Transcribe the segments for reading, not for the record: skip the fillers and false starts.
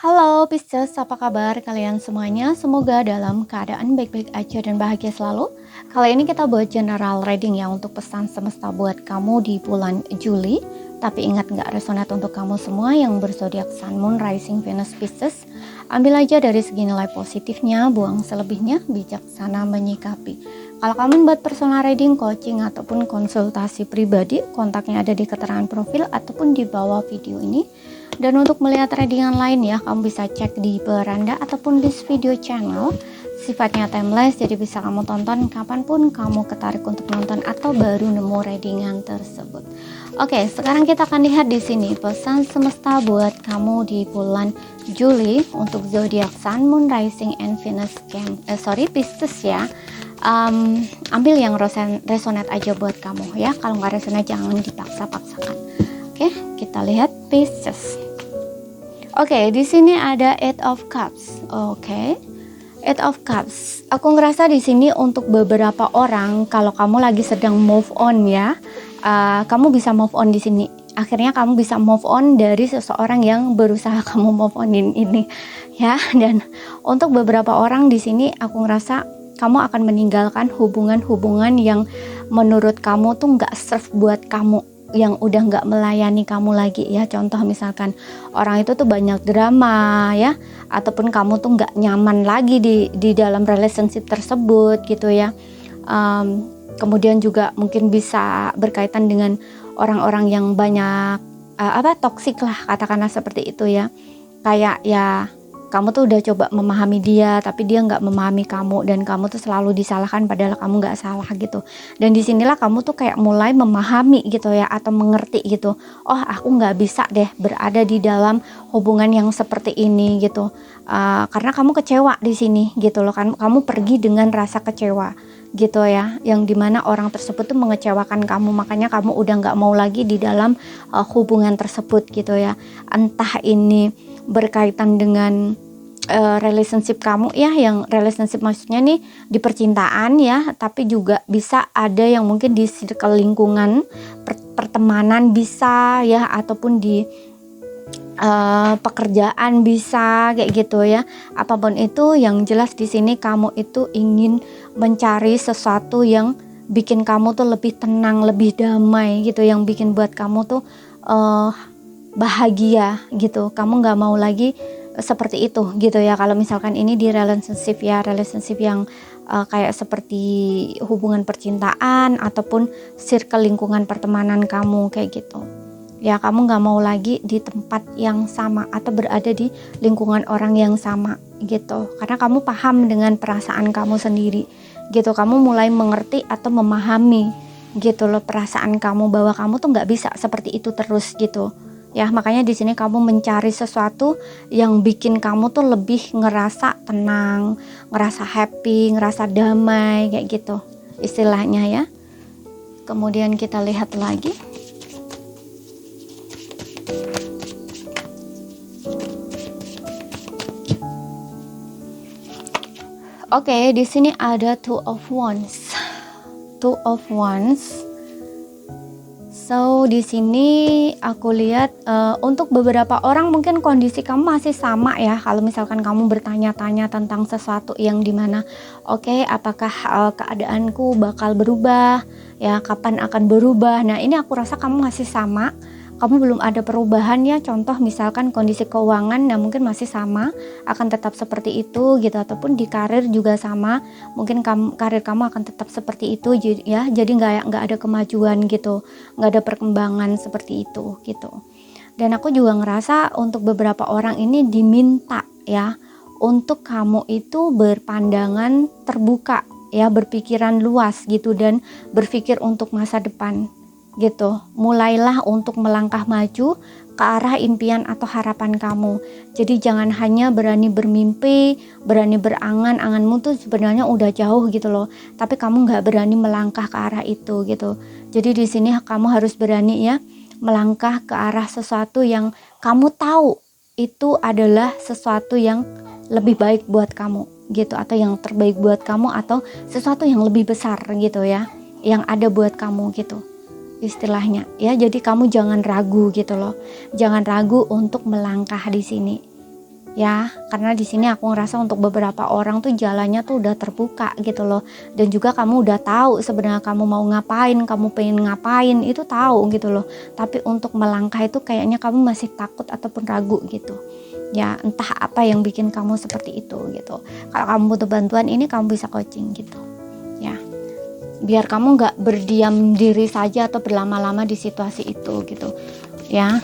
Halo Pisces, apa kabar kalian semuanya? Semoga dalam keadaan baik-baik aja dan bahagia selalu. Kali ini kita buat general reading ya untuk pesan semesta buat kamu di bulan Juli. Tapi ingat nggak resonate untuk kamu semua yang berzodiak Sun, Moon, Rising, Venus, Pisces. Ambil aja dari segi nilai positifnya, buang selebihnya, bijaksana menyikapi. Kalau kamu buat personal reading, coaching, ataupun konsultasi pribadi, kontaknya ada di keterangan profil ataupun di bawah video ini. Dan untuk melihat readingan lain ya, kamu bisa cek di beranda ataupun di video channel. Sifatnya timeless, jadi bisa kamu tonton kapanpun kamu ketarik untuk nonton atau baru nemu readingan tersebut. Oke, sekarang kita akan lihat di sini pesan semesta buat kamu di bulan Juli untuk zodiak Sun, Moon, Rising, and Venus Pisces ya. Ambil yang resonate aja buat kamu ya. Kalau nggak resonate jangan dipaksa-paksakan. Oke, kita lihat Pisces. Oke, di sini ada Eight of Cups. Oke. Eight of Cups. Aku ngerasa di sini untuk beberapa orang kalau kamu lagi sedang move on ya. Kamu bisa move on di sini. Akhirnya kamu bisa move on dari seseorang yang berusaha kamu move onin ini ya. Dan untuk beberapa orang di sini aku ngerasa kamu akan meninggalkan hubungan-hubungan yang menurut kamu tuh nggak serve buat kamu, yang udah nggak melayani kamu lagi ya. Contoh misalkan orang itu tuh banyak drama ya, ataupun kamu tuh nggak nyaman lagi di dalam relationship tersebut gitu ya. Kemudian juga mungkin bisa berkaitan dengan orang-orang yang banyak toksik lah, katakanlah seperti itu ya. Kayak ya kamu tuh udah coba memahami dia, tapi dia nggak memahami kamu, dan kamu tuh selalu disalahkan padahal kamu nggak salah gitu. Dan disinilah kamu tuh kayak mulai memahami gitu ya, atau mengerti gitu. Oh, aku nggak bisa deh berada di dalam hubungan yang seperti ini gitu. Karena kamu kecewa di sini gitu loh kan. Kamu pergi dengan rasa kecewa gitu ya, yang dimana orang tersebut tuh mengecewakan kamu, makanya kamu udah nggak mau lagi di dalam hubungan tersebut gitu ya. Entah ini berkaitan dengan relationship kamu ya, yang relationship maksudnya nih di percintaan ya, tapi juga bisa ada yang mungkin di circle lingkungan pertemanan bisa ya, ataupun di pekerjaan bisa kayak gitu ya. Apapun itu, yang jelas di sini kamu itu ingin mencari sesuatu yang bikin kamu tuh lebih tenang, lebih damai gitu, yang bikin buat kamu tuh bahagia gitu. Kamu nggak mau lagi seperti itu gitu ya. Kalau misalkan ini di relationship ya, relationship yang kayak seperti hubungan percintaan ataupun circle lingkungan pertemanan kamu kayak gitu ya. Kamu nggak mau lagi di tempat yang sama atau berada di lingkungan orang yang sama gitu, karena kamu paham dengan perasaan kamu sendiri gitu. Kamu mulai mengerti atau memahami gitu loh perasaan kamu, bahwa kamu tuh nggak bisa seperti itu terus gitu ya. Makanya di sini kamu mencari sesuatu yang bikin kamu tuh lebih ngerasa tenang, ngerasa happy, ngerasa damai kayak gitu istilahnya ya. Kemudian kita lihat lagi. Oke, di sini ada Two of Wands. Two of Wands. So, di sini aku lihat untuk beberapa orang mungkin kondisi kamu masih sama ya. Kalau misalkan kamu bertanya-tanya tentang sesuatu yang dimana, oke, apakah keadaanku bakal berubah ya, kapan akan berubah. Nah, ini aku rasa kamu masih sama. Kamu belum ada perubahan ya. Contoh misalkan kondisi keuangan, nah mungkin masih sama, akan tetap seperti itu gitu. Ataupun di karir juga sama, mungkin karir kamu akan tetap seperti itu ya. Jadi nggak ada kemajuan gitu, nggak ada perkembangan seperti itu gitu. Dan aku juga ngerasa untuk beberapa orang ini diminta ya, untuk kamu itu berpandangan terbuka ya, berpikiran luas gitu, dan berpikir untuk masa depan gitu. Mulailah untuk melangkah maju ke arah impian atau harapan kamu. Jadi jangan hanya berani bermimpi, berani berangan, anganmu tuh sebenarnya udah jauh gitu loh, tapi kamu nggak berani melangkah ke arah itu gitu. Jadi di sini kamu harus berani ya, melangkah ke arah sesuatu yang kamu tahu itu adalah sesuatu yang lebih baik buat kamu gitu, atau yang terbaik buat kamu, atau sesuatu yang lebih besar gitu ya, yang ada buat kamu gitu istilahnya ya. Jadi kamu jangan ragu gitu loh, jangan ragu untuk melangkah di sini ya, karena di sini aku ngerasa untuk beberapa orang tuh jalannya tuh udah terbuka gitu loh, dan juga kamu udah tahu sebenarnya kamu mau ngapain, kamu pengen ngapain itu tahu gitu loh, tapi untuk melangkah itu kayaknya kamu masih takut ataupun ragu gitu ya, entah apa yang bikin kamu seperti itu gitu. Kalau kamu butuh bantuan ini kamu bisa coaching gitu ya, biar kamu nggak berdiam diri saja atau berlama-lama di situasi itu gitu ya.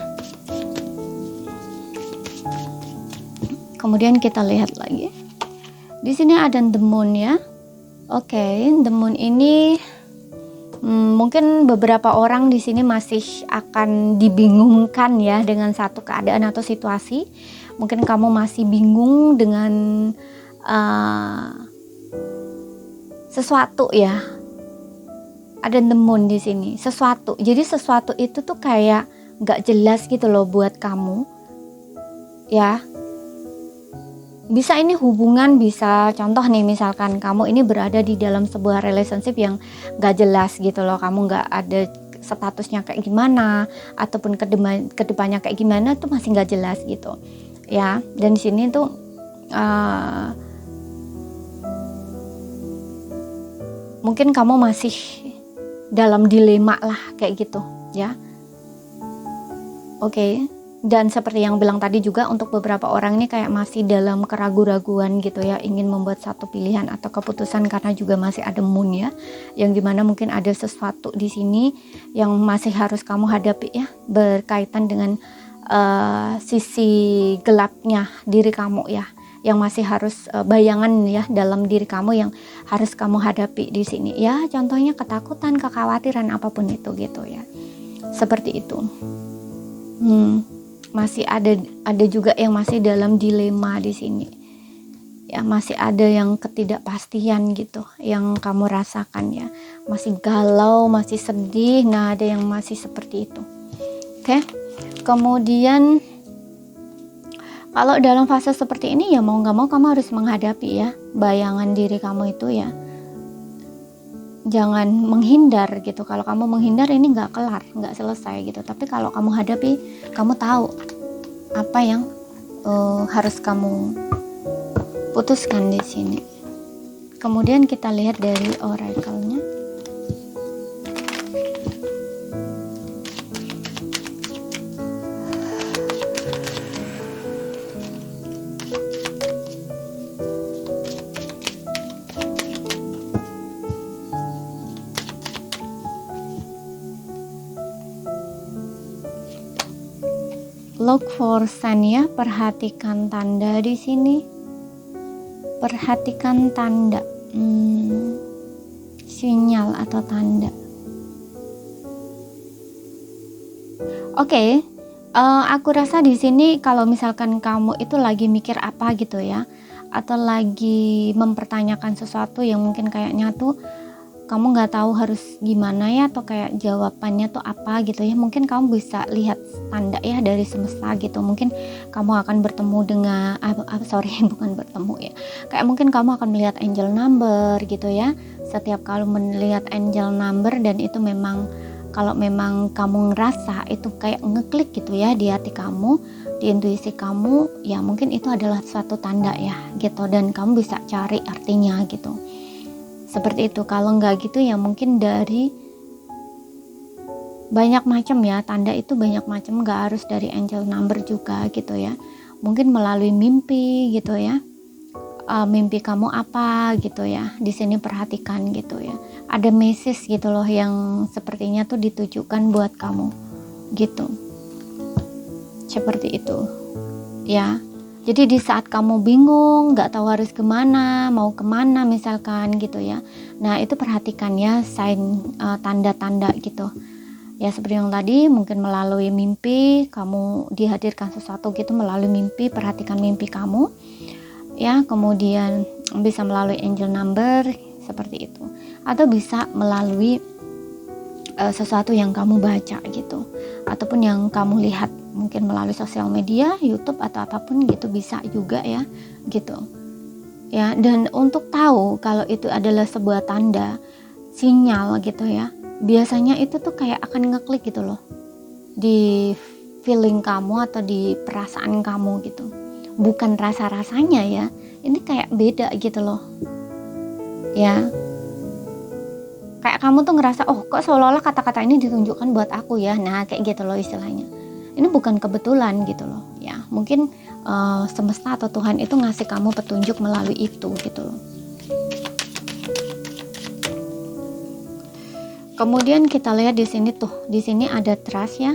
Kemudian kita lihat lagi. Di sini ada the moon ya. Oke, the moon ini mungkin beberapa orang di sini masih akan dibingungkan ya dengan satu keadaan atau situasi. Mungkin kamu masih bingung dengan sesuatu ya. Ada the moon di sini. Sesuatu. Jadi sesuatu itu tuh kayak nggak jelas gitu loh buat kamu. Ya. Bisa ini hubungan, bisa contoh nih misalkan kamu ini berada di dalam sebuah relationship yang gak jelas gitu loh, kamu gak ada statusnya kayak gimana ataupun kedepannya kayak gimana tuh masih gak jelas gitu ya. Dan di sini tuh mungkin kamu masih dalam dilema lah kayak gitu ya. Oke. Dan seperti yang bilang tadi juga untuk beberapa orang ini kayak masih dalam keraguan-raguan gitu ya, ingin membuat satu pilihan atau keputusan karena juga masih ada moon ya, yang dimana mungkin ada sesuatu di sini yang masih harus kamu hadapi ya, berkaitan dengan sisi gelapnya diri kamu ya, yang masih harus bayangan ya dalam diri kamu yang harus kamu hadapi di sini ya, contohnya ketakutan, kekhawatiran apapun itu gitu ya, seperti itu. Masih ada juga yang masih dalam dilema di sini ya, masih ada yang ketidakpastian gitu yang kamu rasakan ya, masih galau, masih sedih. Nah, ada yang masih seperti itu. Oke. Kemudian kalau dalam fase seperti ini ya mau nggak mau kamu harus menghadapi ya bayangan diri kamu itu ya, jangan menghindar gitu. Kalau kamu menghindar ini nggak kelar, nggak selesai gitu. Tapi kalau kamu hadapi, kamu tahu apa yang harus kamu putuskan di sini. Kemudian kita lihat dari oracle-nya. Look for sign ya, perhatikan tanda di sini. Perhatikan tanda, sinyal atau tanda. Oke, aku rasa di sini kalau misalkan kamu itu lagi mikir apa gitu ya, atau lagi mempertanyakan sesuatu yang mungkin kayaknya tuh kamu nggak tahu harus gimana ya, atau kayak jawabannya tuh apa gitu ya, mungkin kamu bisa lihat tanda ya dari semesta gitu. Mungkin kamu akan bertemu dengan bukan bertemu ya, kayak mungkin kamu akan melihat angel number gitu ya. Setiap kali melihat angel number, dan itu memang kalau memang kamu ngerasa itu kayak ngeklik gitu ya di hati kamu, di intuisi kamu ya, mungkin itu adalah suatu tanda ya gitu, dan kamu bisa cari artinya gitu. Seperti itu. Kalau nggak gitu ya mungkin dari banyak macam ya, tanda itu banyak macam, nggak harus dari angel number juga gitu ya. Mungkin melalui mimpi gitu ya, mimpi kamu apa gitu ya, di sini perhatikan gitu ya. Ada message gitu loh yang sepertinya tuh ditujukan buat kamu gitu, seperti itu ya. Jadi di saat kamu bingung, nggak tahu harus kemana, mau kemana misalkan gitu ya, nah itu perhatikan ya sign, tanda-tanda gitu ya. Seperti yang tadi, mungkin melalui mimpi kamu dihadirkan sesuatu gitu melalui mimpi, perhatikan mimpi kamu ya. Kemudian bisa melalui angel number seperti itu, atau bisa melalui sesuatu yang kamu baca gitu, ataupun yang kamu lihat mungkin melalui sosial media, YouTube atau apapun gitu, bisa juga ya gitu ya. Dan untuk tahu kalau itu adalah sebuah tanda, sinyal gitu ya, biasanya itu tuh kayak akan ngeklik gitu loh di feeling kamu atau di perasaan kamu gitu. bukan rasa-rasanya ya. Ini kayak beda gitu loh. Ya. Kayak kamu tuh ngerasa, oh kok seolah-olah kata-kata ini ditunjukkan buat aku ya. Nah kayak gitu loh istilahnya. Ini bukan kebetulan gitu loh ya. Mungkin semesta atau Tuhan itu ngasih kamu petunjuk melalui itu gitu loh. Kemudian kita lihat di sini tuh, di sini ada trust ya.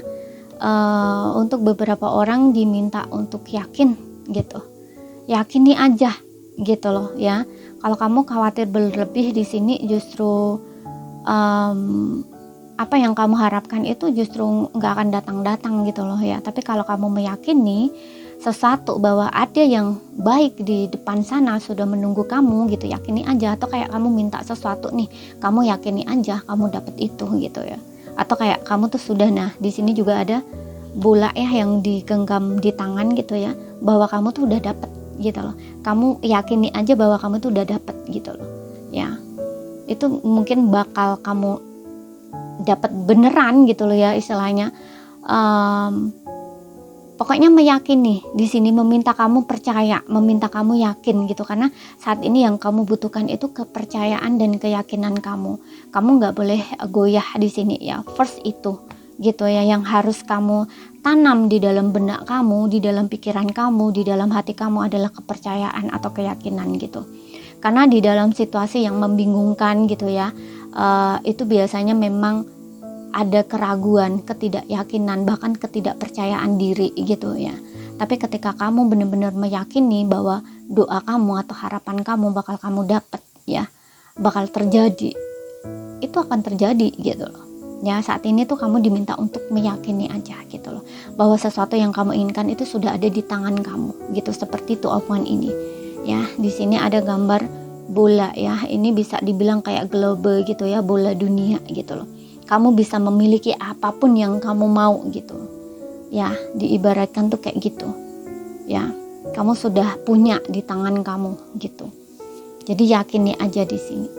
Untuk beberapa orang diminta untuk yakin gitu. Yakini aja gitu loh ya. Kalau kamu khawatir berlebih di sini justru apa yang kamu harapkan itu justru nggak akan datang-datang gitu loh ya. Tapi kalau kamu meyakini sesuatu bahwa ada yang baik di depan sana sudah menunggu kamu gitu, yakini aja. Atau kayak kamu minta sesuatu nih, kamu yakini aja kamu dapat itu gitu ya. Atau kayak kamu tuh sudah, nah di sini juga ada bola ya yang digenggam di tangan gitu ya, bahwa kamu tuh udah dapet gitu loh. Kamu yakini aja bahwa kamu tuh udah dapet gitu loh ya. Itu mungkin bakal kamu dapat beneran gitu loh ya istilahnya. Pokoknya meyakini di sini, meminta kamu percaya, meminta kamu yakin gitu, karena saat ini yang kamu butuhkan itu kepercayaan dan keyakinan kamu. Kamu nggak boleh goyah di sini ya. First itu gitu ya yang harus kamu tanam di dalam benak kamu, di dalam pikiran kamu, di dalam hati kamu adalah kepercayaan atau keyakinan gitu. Karena di dalam situasi yang membingungkan gitu ya, itu biasanya memang ada keraguan, ketidakyakinan, bahkan ketidakpercayaan diri gitu ya. Tapi ketika kamu benar-benar meyakini bahwa doa kamu atau harapan kamu bakal kamu dapat ya, bakal terjadi, itu akan terjadi gitu loh. Ya saat ini tuh kamu diminta untuk meyakini aja gitu loh, bahwa sesuatu yang kamu inginkan itu sudah ada di tangan kamu gitu. Seperti Two of Wands ini ya. Di sini ada gambar bola ya, ini bisa dibilang kayak global gitu ya, bola dunia gitu loh. Kamu bisa memiliki apapun yang kamu mau gitu ya, diibaratkan tuh kayak gitu ya. Kamu sudah punya di tangan kamu gitu. Jadi yakini aja di sini.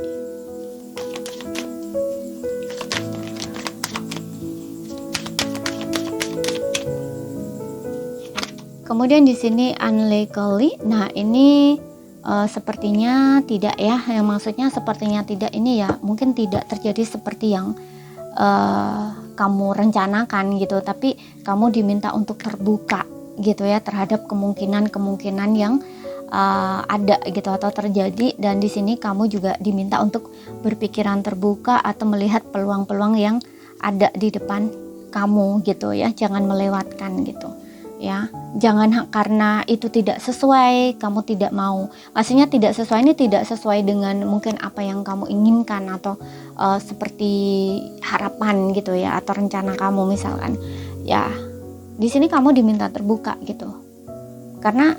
Kemudian di sini unlikely. Nah, ini sepertinya tidak ya. Yang maksudnya sepertinya tidak ini ya, mungkin tidak terjadi seperti yang kamu rencanakan gitu, tapi kamu diminta untuk terbuka gitu ya terhadap kemungkinan-kemungkinan yang ada gitu atau terjadi. Dan di sini kamu juga diminta untuk berpikiran terbuka atau melihat peluang-peluang yang ada di depan kamu gitu ya. Jangan melewatkan gitu ya. Jangan karena itu tidak sesuai kamu tidak mau. Maksudnya tidak sesuai ini tidak sesuai dengan mungkin apa yang kamu inginkan atau seperti harapan gitu ya, atau rencana kamu misalkan ya. Di sini kamu diminta terbuka gitu, karena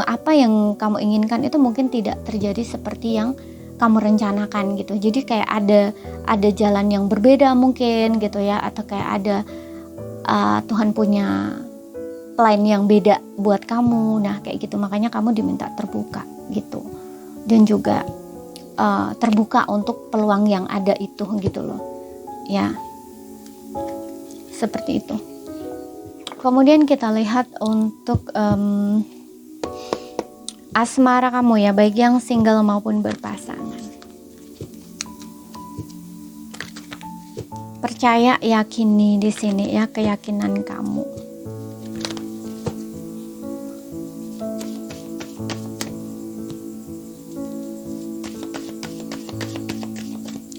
apa yang kamu inginkan itu mungkin tidak terjadi seperti yang kamu rencanakan gitu. Jadi kayak ada jalan yang berbeda mungkin gitu ya, atau kayak ada Tuhan punya plan yang beda buat kamu. Nah kayak gitu, makanya kamu diminta terbuka gitu, dan juga terbuka untuk peluang yang ada itu gitu loh ya, seperti itu. Kemudian kita lihat untuk asmara kamu ya, baik yang single maupun berpasangan. Percaya, yakini di sini ya, keyakinan kamu.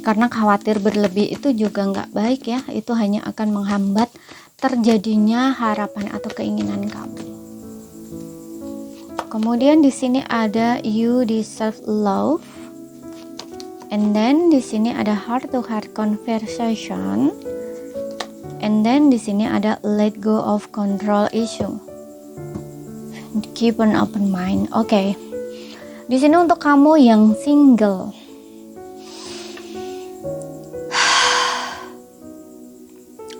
Karena khawatir berlebih itu juga nggak baik ya, itu hanya akan menghambat terjadinya harapan atau keinginan kamu. Kemudian di sini ada you deserve love, and then di sini ada heart to heart conversation, and then di sini ada let go of control issue, keep an open mind. Oke. Di sini untuk kamu yang single,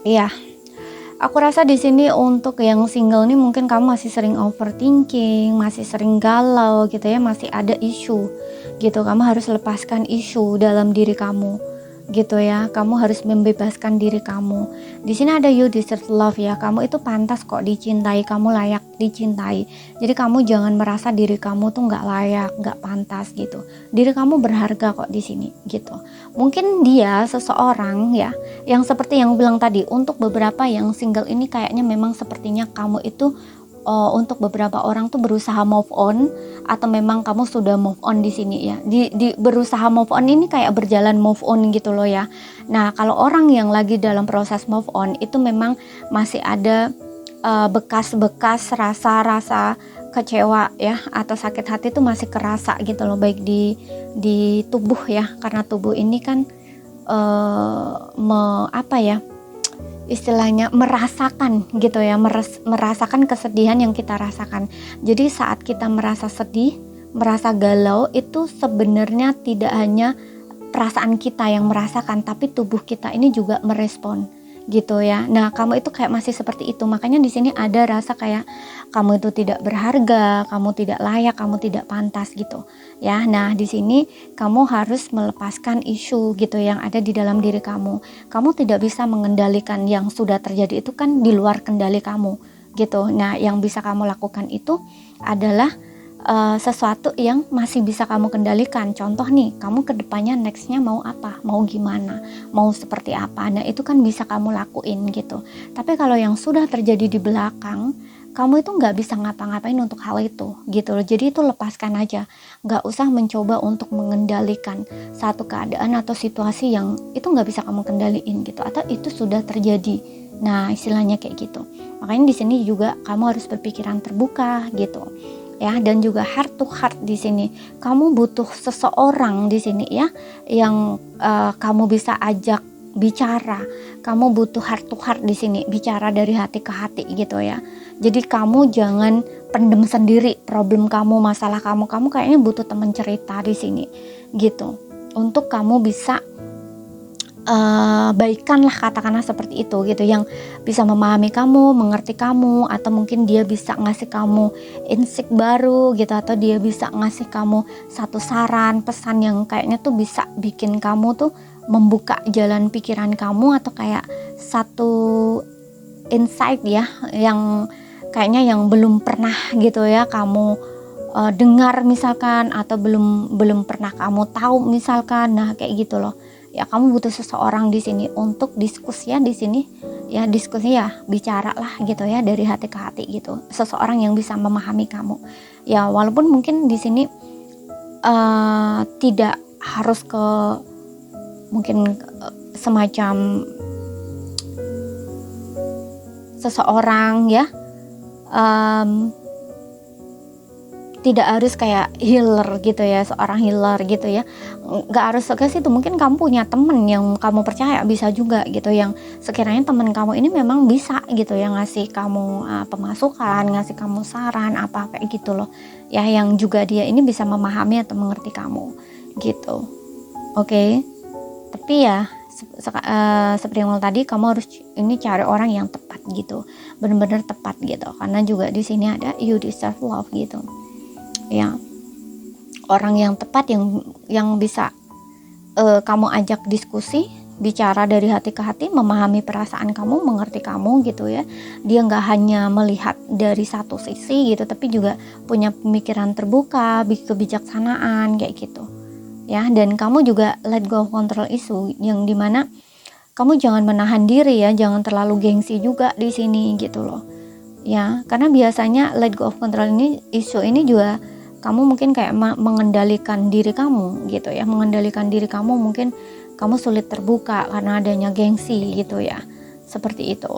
iya, aku rasa di sini untuk yang single nih mungkin kamu masih sering overthinking, masih sering galau gitu ya, masih ada isu gitu. Kamu harus lepaskan isu dalam diri kamu gitu ya. Kamu harus membebaskan diri kamu. Di sini ada you deserve love ya. Kamu itu pantas kok dicintai, kamu layak dicintai. Jadi kamu jangan merasa diri kamu tuh nggak layak, nggak pantas gitu. Diri kamu berharga kok di sini gitu. Mungkin dia seseorang ya, yang seperti yang bilang tadi, untuk beberapa yang single ini kayaknya memang sepertinya kamu itu untuk beberapa orang tuh berusaha move on, atau memang kamu sudah move on di sini ya. Di berusaha move on ini kayak berjalan move on gitu loh ya. Nah, kalau orang yang lagi dalam proses move on itu memang masih ada bekas-bekas rasa-rasa kecewa ya, atau sakit hati itu masih kerasa gitu loh, baik di tubuh ya, karena tubuh ini kan apa ya, istilahnya merasakan gitu ya, merasakan kesedihan yang kita rasakan. Jadi saat kita merasa sedih, merasa galau, itu sebenarnya tidak hanya perasaan kita yang merasakan, tapi tubuh kita ini juga merespon gitu ya. Nah, kamu itu kayak masih seperti itu. Makanya di sini ada rasa kayak kamu itu tidak berharga, kamu tidak layak, kamu tidak pantas gitu ya. Nah, di sini kamu harus melepaskan isu gitu yang ada di dalam diri kamu. Kamu tidak bisa mengendalikan yang sudah terjadi, itu kan di luar kendali kamu gitu. Nah, yang bisa kamu lakukan itu adalah sesuatu yang masih bisa kamu kendalikan. Contoh nih, kamu kedepannya nextnya mau apa, mau gimana, mau seperti apa. Nah, itu kan bisa kamu lakuin gitu. Tapi kalau yang sudah terjadi di belakang, kamu itu nggak bisa ngapa-ngapain untuk hal itu gitu loh. Jadi itu lepaskan aja, nggak usah mencoba untuk mengendalikan satu keadaan atau situasi yang itu nggak bisa kamu kendaliin gitu, atau itu sudah terjadi. Nah, istilahnya kayak gitu. Makanya di sini juga kamu harus berpikiran terbuka gitu ya, dan juga heart to heart di sini. Kamu butuh seseorang di sini ya, yang kamu bisa ajak bicara. Kamu butuh heart to heart di sini, bicara dari hati ke hati gitu ya. Jadi kamu jangan pendem sendiri problem kamu, masalah kamu. Kamu kayaknya butuh teman cerita di sini gitu, untuk kamu bisa baikan lah, katakanlah seperti itu gitu, yang bisa memahami kamu, mengerti kamu, atau mungkin dia bisa ngasih kamu insight baru gitu, atau dia bisa ngasih kamu satu saran, pesan yang kayaknya tuh bisa bikin kamu tuh membuka jalan pikiran kamu, atau kayak satu insight ya, yang kayaknya yang belum pernah gitu ya kamu dengar misalkan, atau belum pernah kamu tahu misalkan. Nah, kayak gitu loh. Ya, kamu butuh seseorang di sini untuk diskusi ya, di sini ya, diskusi ya, bicara lah gitu ya, dari hati ke hati gitu. Seseorang yang bisa memahami kamu. Ya, walaupun mungkin di sini tidak harus ke mungkin semacam seseorang ya, tidak harus kayak healer gitu ya, seorang healer gitu ya, nggak harus ke situ. Mungkin kamu punya temen yang kamu percaya, bisa juga gitu, yang sekiranya temen kamu ini memang bisa gitu ya, ngasih kamu pemasukan, ngasih kamu saran apa kayak gitu loh ya, yang juga dia ini bisa memahami atau mengerti kamu gitu. Oke. Tapi ya seperti yang tadi, kamu harus ini cari orang yang tepat gitu, benar-benar tepat gitu, karena juga di sini ada you deserve love gitu ya, orang yang tepat yang bisa kamu ajak diskusi, bicara dari hati ke hati, memahami perasaan kamu, mengerti kamu gitu ya. Dia nggak hanya melihat dari satu sisi gitu, tapi juga punya pemikiran terbuka, kebijaksanaan kayak gitu ya. Dan kamu juga let go of control issue, yang dimana kamu jangan menahan diri ya, jangan terlalu gengsi juga di sini gitu loh ya, karena biasanya let go of control ini isu ini juga kamu mungkin kayak mengendalikan diri kamu gitu ya, mengendalikan diri kamu, mungkin kamu sulit terbuka karena adanya gengsi gitu ya, seperti itu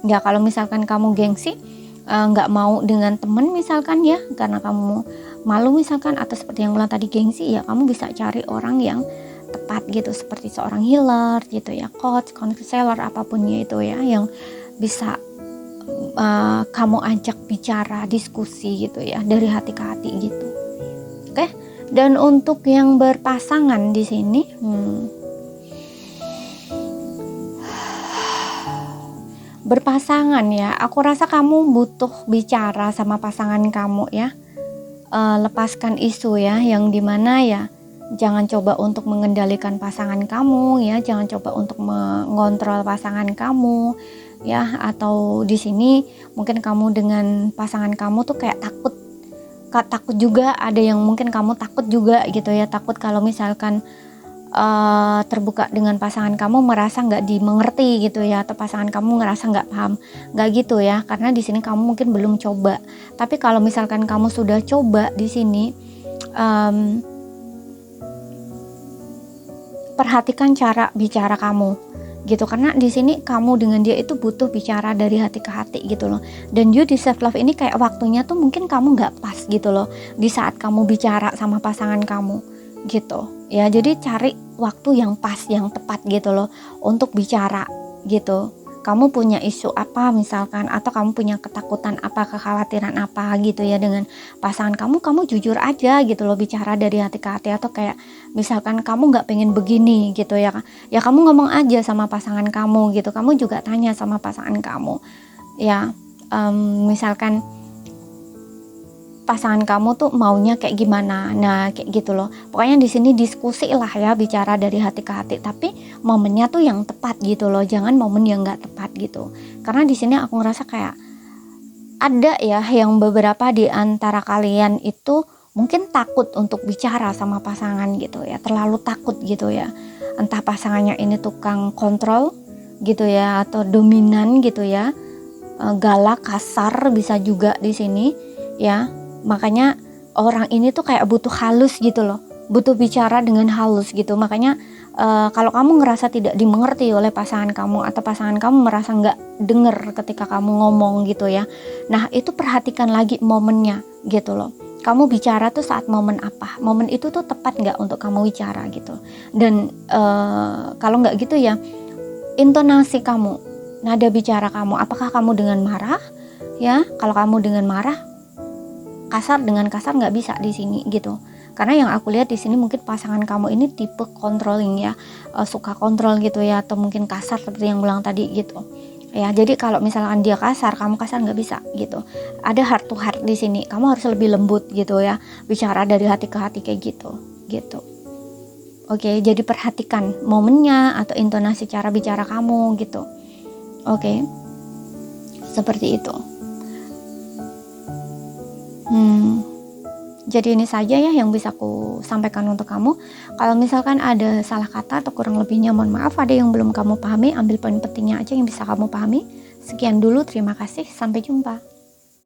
ya. Kalau misalkan kamu gengsi, nggak mau dengan temen misalkan ya, karena kamu malu misalkan, atau seperti yang bilang tadi gengsi ya, kamu bisa cari orang yang tepat gitu, seperti seorang healer gitu ya, coach, counselor, apapun ya itu ya, yang bisa kamu ajak bicara, diskusi gitu ya, dari hati ke hati gitu. Oke. Dan untuk yang berpasangan di sini, berpasangan ya, aku rasa kamu butuh bicara sama pasangan kamu ya, lepaskan isu ya, yang dimana ya Jangan coba untuk mengendalikan pasangan kamu ya, jangan coba untuk mengontrol pasangan kamu ya, atau di sini mungkin kamu dengan pasangan kamu tuh kayak takut juga, ada yang mungkin kamu takut juga gitu ya, takut kalau misalkan terbuka dengan pasangan kamu merasa nggak dimengerti gitu ya, atau pasangan kamu ngerasa nggak paham, nggak gitu ya, karena di sini kamu mungkin belum coba. Tapi kalau misalkan kamu sudah coba di sini, perhatikan cara bicara kamu gitu, karena di sini kamu dengan dia itu butuh bicara dari hati ke hati gitu loh. Dan you di self love ini kayak waktunya tuh mungkin kamu nggak pas gitu loh di saat kamu bicara sama pasangan kamu gitu ya. Jadi cari waktu yang pas, yang tepat gitu loh untuk bicara gitu. Kamu punya isu apa misalkan, atau kamu punya ketakutan apa, kekhawatiran apa gitu ya dengan pasangan kamu jujur aja gitu loh, bicara dari hati ke hati. Atau kayak misalkan kamu nggak pengen begini gitu ya, ya kamu ngomong aja sama pasangan kamu gitu. Kamu juga tanya sama pasangan kamu ya, misalkan pasangan kamu tuh maunya kayak gimana. Nah, kayak gitu loh. Pokoknya di sini diskusi lah ya, bicara dari hati ke hati, tapi momennya tuh yang tepat gitu loh. Jangan momen yang nggak tepat gitu. Karena di sini aku ngerasa kayak ada ya yang beberapa di antara kalian itu mungkin takut untuk bicara sama pasangan gitu ya. Terlalu takut gitu ya. Entah pasangannya ini tukang kontrol gitu ya, atau dominan gitu ya. Galak, kasar bisa juga di sini ya. Makanya orang ini tuh kayak butuh halus gitu loh, butuh bicara dengan halus gitu. Makanya kalau kamu ngerasa tidak dimengerti oleh pasangan kamu, atau pasangan kamu merasa nggak denger ketika kamu ngomong gitu ya, nah itu perhatikan lagi momennya gitu loh. Kamu bicara tuh saat momen apa, momen itu tuh tepat nggak untuk kamu bicara gitu. Dan kalau nggak gitu ya, intonasi kamu, nada bicara kamu, apakah kamu dengan marah ya? Kalau kamu dengan marah, kasar dengan kasar nggak bisa di sini gitu. Karena yang aku lihat di sini mungkin pasangan kamu ini tipe controlling ya, suka kontrol gitu ya, atau mungkin kasar seperti yang bilang tadi gitu ya. Jadi kalau misalkan dia kasar, kamu kasar nggak bisa gitu. Ada heart to heart di sini, kamu harus lebih lembut gitu ya, bicara dari hati ke hati kayak gitu. Oke, jadi perhatikan momennya atau intonasi cara bicara kamu gitu. Oke, seperti itu. Jadi ini saja ya yang bisa aku sampaikan untuk kamu. Kalau misalkan ada salah kata atau kurang lebihnya mohon maaf. Ada yang belum kamu pahami, ambil poin pentingnya aja yang bisa kamu pahami. Sekian dulu, terima kasih, sampai jumpa.